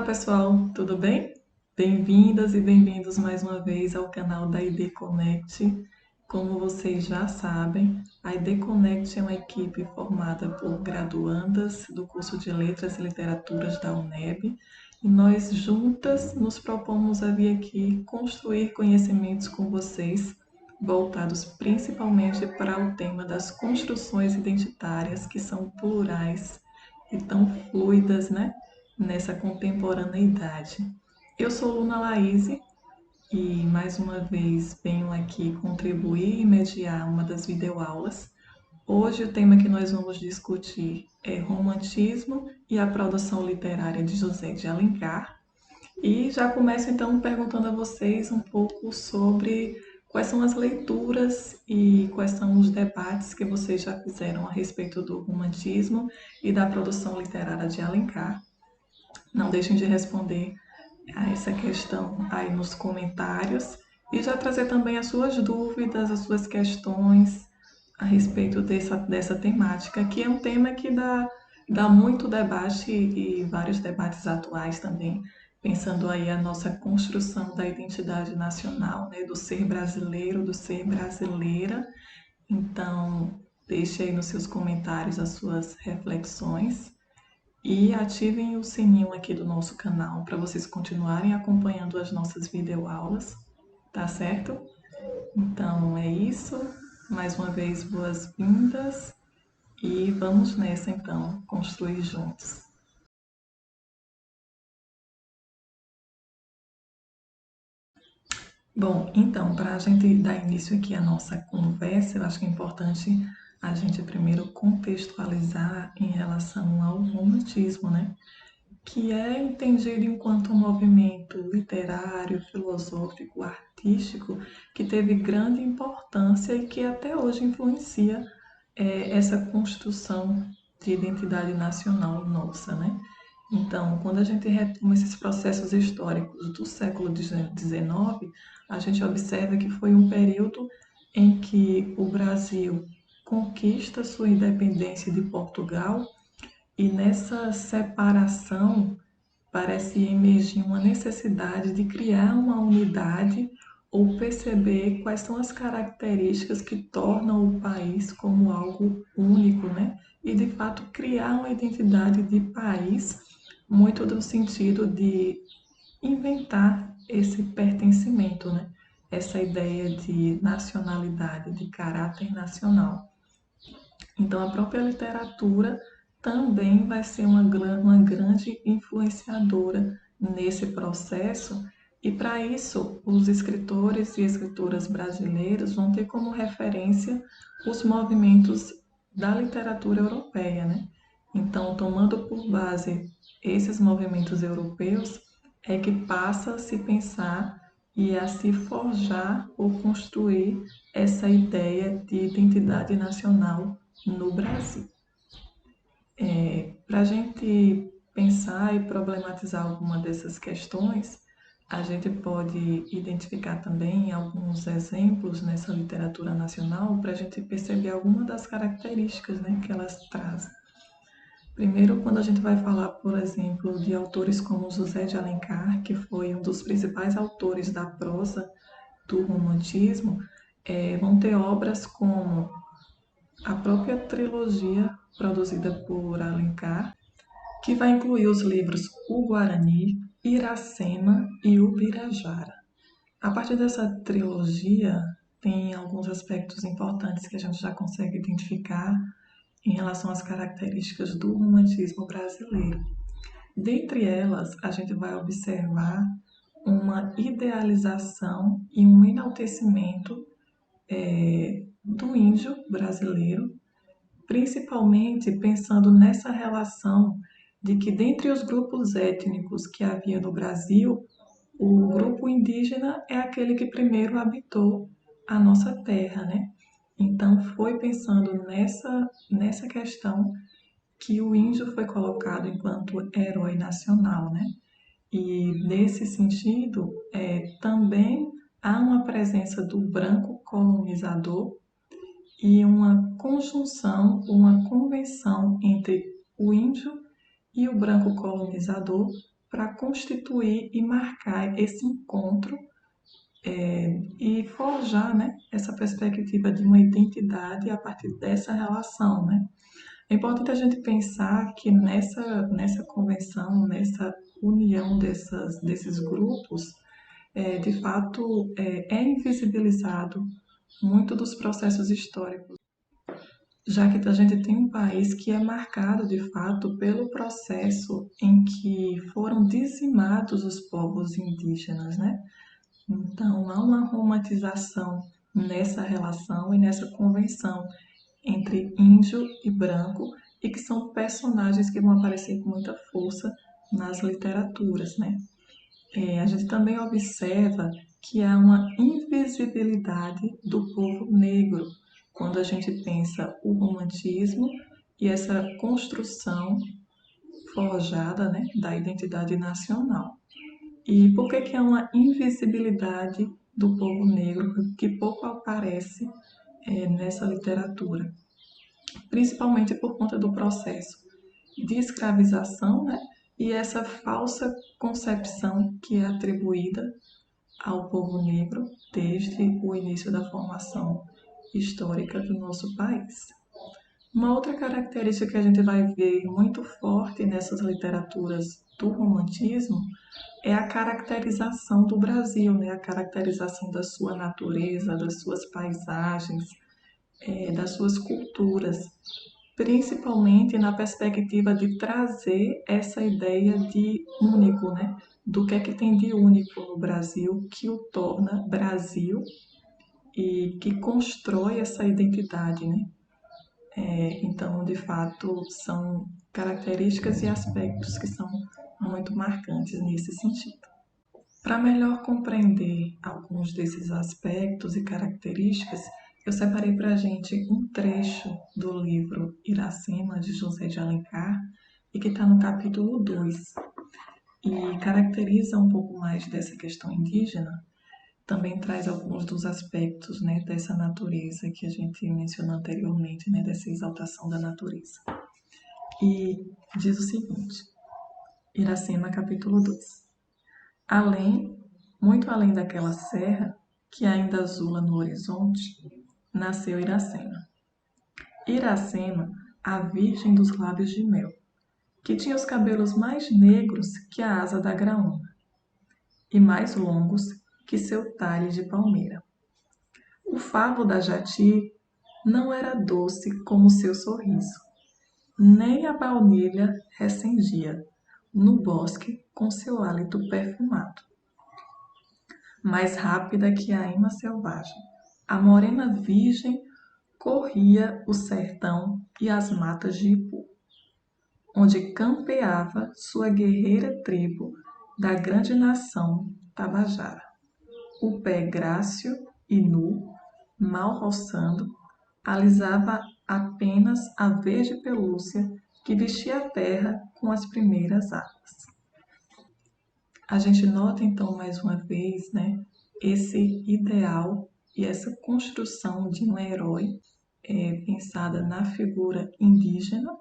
pessoal, tudo bem? Bem-vindas e bem-vindos mais uma vez ao canal da ID Connect. Como vocês já sabem, a ID Connect é uma equipe formada por graduandas do curso de Letras e Literaturas da UNEB e nós juntas nos propomos a vir aqui construir conhecimentos com vocês, voltados principalmente para o tema das construções identitárias, que são plurais e tão fluidas, né? Nessa contemporaneidade. Eu sou Luna Laís e mais uma vez venho aqui contribuir e mediar uma das videoaulas. Hoje o tema que nós vamos discutir é romantismo e a produção literária de José de Alencar. E já começo então perguntando a vocês um pouco sobre quais são as leituras e quais são os debates que vocês já fizeram a respeito do romantismo e da produção literária de Alencar. Não deixem de responder a essa questão aí nos comentários e já trazer também as suas dúvidas, as suas questões a respeito dessa temática, que é um tema que dá muito debate e vários debates atuais também, pensando aí a nossa construção da identidade nacional, né, do ser brasileiro, do ser brasileira. Então, deixe aí nos seus comentários as suas reflexões. E ativem o sininho aqui do nosso canal para vocês continuarem acompanhando as nossas videoaulas, tá certo? Então é isso. Mais uma vez, boas-vindas e vamos nessa então, construir juntos. Bom, então, para a gente dar início aqui à nossa conversa, eu acho que é importante a gente primeiro contextualizar em relação ao romantismo, né? Que é entendido enquanto um movimento literário, filosófico, artístico, que teve grande importância e que até hoje influencia essa construção de identidade nacional nossa, né? Então, quando a gente retoma esses processos históricos do século XIX, a gente observa que foi um período em que o Brasil conquista sua independência de Portugal e nessa separação parece emergir uma necessidade de criar uma unidade ou perceber quais são as características que tornam o país como algo único, né? E de fato criar uma identidade de país, muito no sentido de inventar esse pertencimento, né? Essa ideia de nacionalidade, de caráter nacional. Então, a própria literatura também vai ser uma grande influenciadora nesse processo, e para isso, os escritores e escritoras brasileiros vão ter como referência os movimentos da literatura europeia, né? Então, tomando por base esses movimentos europeus, é que passa a se pensar e a se forjar ou construir essa ideia de identidade nacional no Brasil. Para a gente pensar e problematizar alguma dessas questões, a gente pode identificar também alguns exemplos nessa literatura nacional para a gente perceber algumas das características, né, que elas trazem. Primeiro, quando a gente vai falar, por exemplo, de autores como José de Alencar, que foi um dos principais autores da prosa do romantismo, vão ter obras como a própria trilogia produzida por Alencar, que vai incluir os livros O Guarani, Iracema e O Birajara. A partir dessa trilogia, tem alguns aspectos importantes que a gente já consegue identificar em relação às características do romantismo brasileiro. Dentre elas, a gente vai observar uma idealização e um enaltecimento do índio brasileiro, principalmente pensando nessa relação de que, dentre os grupos étnicos que havia no Brasil, o grupo indígena é aquele que primeiro habitou a nossa terra, né? Então, foi pensando nessa questão que o índio foi colocado enquanto herói nacional, né? E, nesse sentido, também há uma presença do branco colonizador e uma conjunção, uma convenção entre o índio e o branco colonizador para constituir e marcar esse encontro e forjar, né, essa perspectiva de uma identidade a partir dessa relação, né? É importante a gente pensar que nessa convenção, nessa união desses grupos, de fato, é invisibilizado muito dos processos históricos, já que a gente tem um país que é marcado, de fato, pelo processo em que foram dizimados os povos indígenas, né? Então, há uma romantização nessa relação e nessa convenção entre índio e branco, e que são personagens que vão aparecer com muita força nas literaturas, né? A gente também observa que há uma invisibilidade do povo negro quando a gente pensa o romantismo e essa construção forjada, né, da identidade nacional. E por que há uma invisibilidade do povo negro que pouco aparece nessa literatura? Principalmente por conta do processo de escravização, né, e essa falsa concepção que é atribuída ao povo negro desde o início da formação histórica do nosso país. Uma outra característica que a gente vai ver muito forte nessas literaturas do romantismo é a caracterização do Brasil, né? A caracterização da sua natureza, das suas paisagens, das suas culturas, principalmente na perspectiva de trazer essa ideia de único, né? Do que é que tem de único no Brasil que o torna Brasil e que constrói essa identidade, né? Então, de fato, são características e aspectos que são muito marcantes nesse sentido. Para melhor compreender alguns desses aspectos e características, eu separei para a gente um trecho do livro Iracema, de José de Alencar, e que está no capítulo 2, e caracteriza um pouco mais dessa questão indígena, também traz alguns dos aspectos, né, dessa natureza que a gente mencionou anteriormente, né, dessa exaltação da natureza. E diz o seguinte, Iracema, capítulo 2. Além, muito além daquela serra, que ainda azula no horizonte, nasceu Iracema. Iracema, a virgem dos lábios de mel, que tinha os cabelos mais negros que a asa da graúna, e mais longos que seu talhe de palmeira. O favo da jati não era doce como seu sorriso, nem a baunilha recendia no bosque com seu hálito perfumado. Mais rápida que a ema selvagem, a morena virgem corria o sertão e as matas de Ipu, onde campeava sua guerreira tribo da grande nação Tabajara. O pé grácil e nu, mal roçando, alisava apenas a verde pelúcia que vestia a terra com as primeiras águas. A gente nota então mais uma vez, né, esse ideal e essa construção de um herói pensada na figura indígena,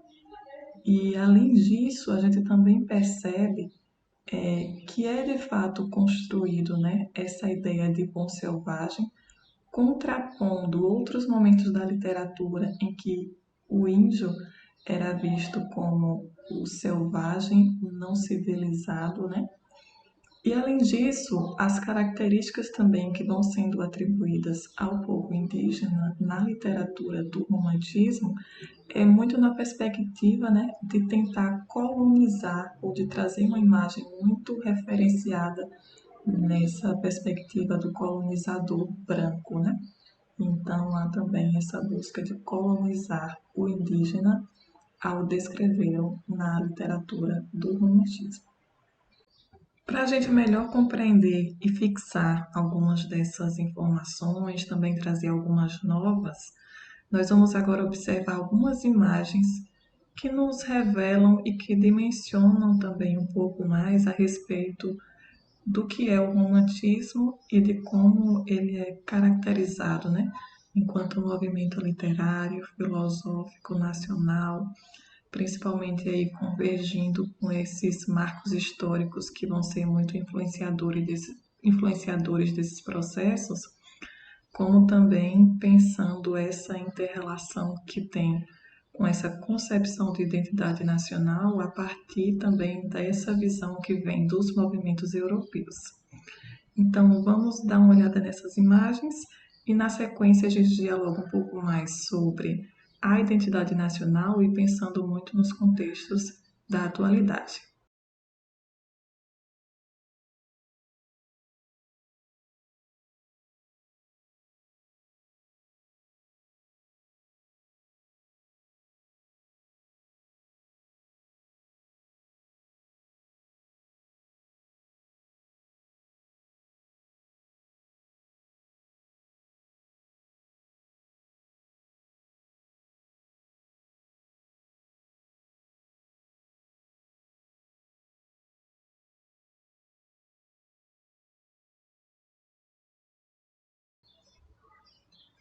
e além disso a gente também percebe que é de fato construído, né, essa ideia de bom selvagem, contrapondo outros momentos da literatura em que o índio era visto como o selvagem, o não civilizado, né? E além disso, as características também que vão sendo atribuídas ao povo indígena na literatura do romantismo é muito na perspectiva, né, de tentar colonizar ou de trazer uma imagem muito referenciada nessa perspectiva do colonizador branco, né? Então há também essa busca de colonizar o indígena ao descrevê-lo na literatura do romantismo. Para a gente melhor compreender e fixar algumas dessas informações, também trazer algumas novas, nós vamos agora observar algumas imagens que nos revelam e que dimensionam também um pouco mais a respeito do que é o romantismo e de como ele é caracterizado, né, enquanto movimento literário, filosófico, nacional, principalmente aí convergindo com esses marcos históricos que vão ser muito influenciadores desses processos, como também pensando essa inter-relação que tem com essa concepção de identidade nacional a partir também dessa visão que vem dos movimentos europeus. Então, vamos dar uma olhada nessas imagens e, na sequência, a gente dialoga um pouco mais sobre a identidade nacional e pensando muito nos contextos da atualidade.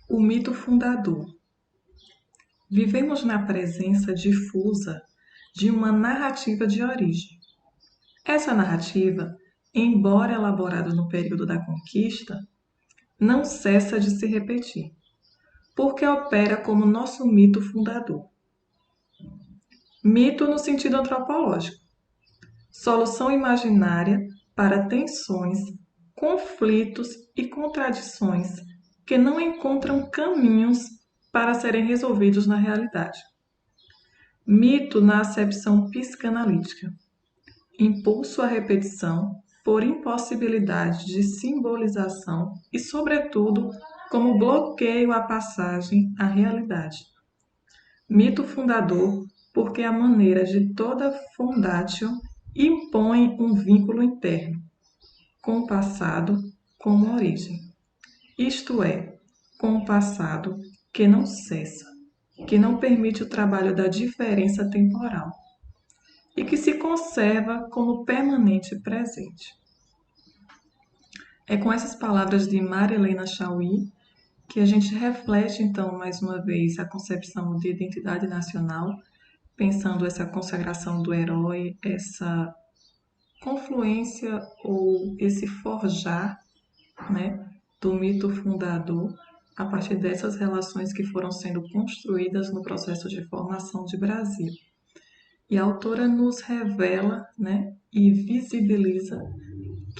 O mito fundador. Vivemos na presença difusa de uma narrativa de origem. Essa narrativa, embora elaborada no período da conquista, não cessa de se repetir, porque opera como nosso mito fundador. Mito no sentido antropológico, solução imaginária para tensões, conflitos e contradições que não encontram caminhos para serem resolvidos na realidade. Mito na acepção psicanalítica, impulso à repetição por impossibilidade de simbolização e, sobretudo, como bloqueio à passagem à realidade. Mito fundador porque a maneira de toda fundatio impõe um vínculo interno com o passado como origem, isto é, com o passado que não cessa, que não permite o trabalho da diferença temporal e que se conserva como permanente presente. É com essas palavras de Maria Helena Chauí que a gente reflete, então, mais uma vez, a concepção de identidade nacional, pensando essa consagração do herói, essa confluência ou esse forjar, né, do mito fundador a partir dessas relações que foram sendo construídas no processo de formação de Brasil. E a autora nos revela, né, e visibiliza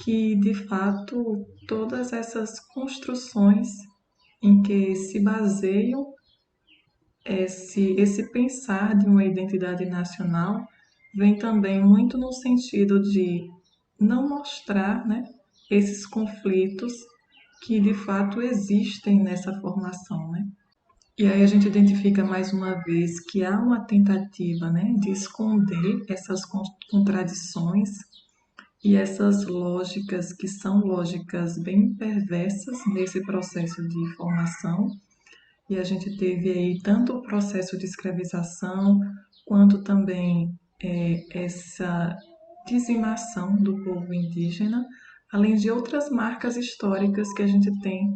que, de fato, todas essas construções em que se baseiam esse pensar de uma identidade nacional vem também muito no sentido de não mostrar, né, esses conflitos que de fato existem nessa formação, né? E aí a gente identifica mais uma vez que há uma tentativa, né, de esconder essas contradições e essas lógicas que são lógicas bem perversas nesse processo de formação. E a gente teve aí tanto o processo de escravização, quanto também essa dizimação do povo indígena, além de outras marcas históricas que a gente tem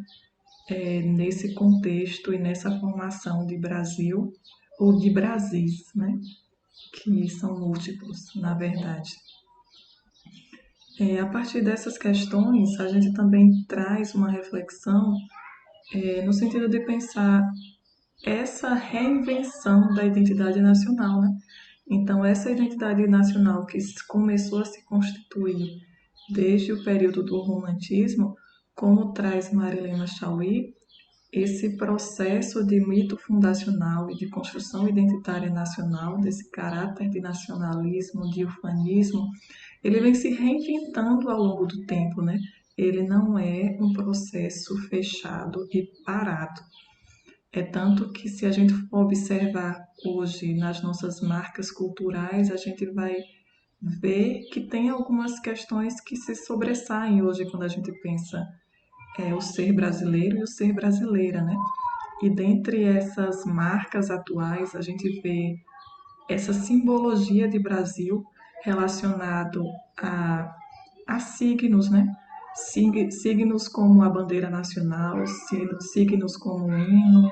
nesse contexto e nessa formação de Brasil, ou de Brasis, né? Que são múltiplos, na verdade. A partir dessas questões, a gente também traz uma reflexão no sentido de pensar essa reinvenção da identidade nacional, né? Então, essa identidade nacional que começou a se constituir desde o período do romantismo, como traz Marilena Chauí, esse processo de mito fundacional e de construção identitária nacional, desse caráter de nacionalismo, de ufanismo, ele vem se reinventando ao longo do tempo, né? Ele não é um processo fechado e parado. É tanto que, se a gente for observar hoje nas nossas marcas culturais, a gente vai ver que tem algumas questões que se sobressaem hoje quando a gente pensa o ser brasileiro e o ser brasileira, né? E dentre essas marcas atuais, a gente vê essa simbologia de Brasil relacionado a signos, né? Signos como a bandeira nacional, signos como o hino,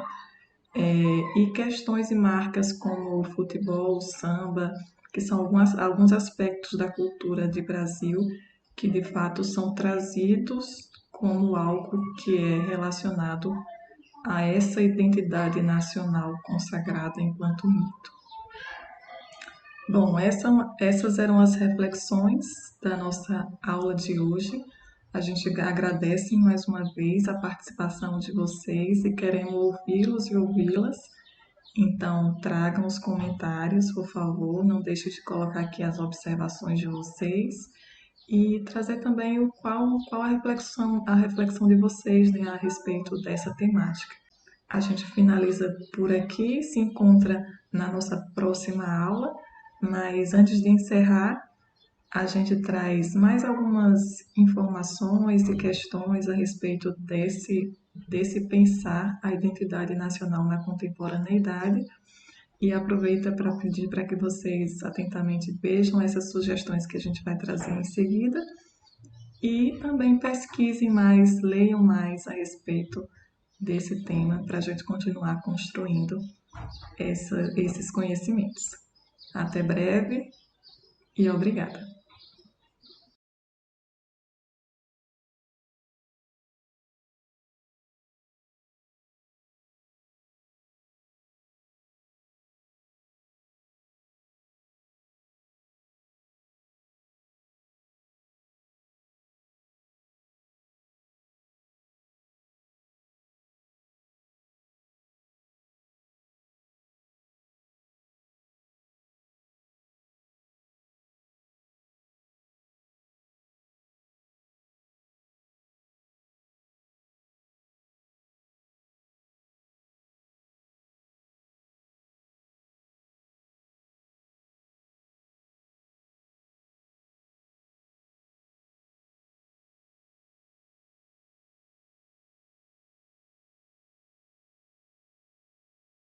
e questões e marcas como o futebol, o samba, que são alguns aspectos da cultura de Brasil que de fato são trazidos como algo que é relacionado a essa identidade nacional consagrada enquanto mito. Bom, essas eram as reflexões da nossa aula de hoje. A gente agradece mais uma vez a participação de vocês e queremos ouvi-los e ouvi-las. Então, tragam os comentários, por favor, não deixe de colocar aqui as observações de vocês e trazer também qual a reflexão de vocês, né, a respeito dessa temática. A gente finaliza por aqui, se encontra na nossa próxima aula, mas antes de encerrar, a gente traz mais algumas informações e questões a respeito desse pensar a identidade nacional na contemporaneidade e aproveita para pedir para que vocês atentamente vejam essas sugestões que a gente vai trazer em seguida e também pesquisem mais, leiam mais a respeito desse tema para a gente continuar construindo esses conhecimentos. Até breve e obrigada!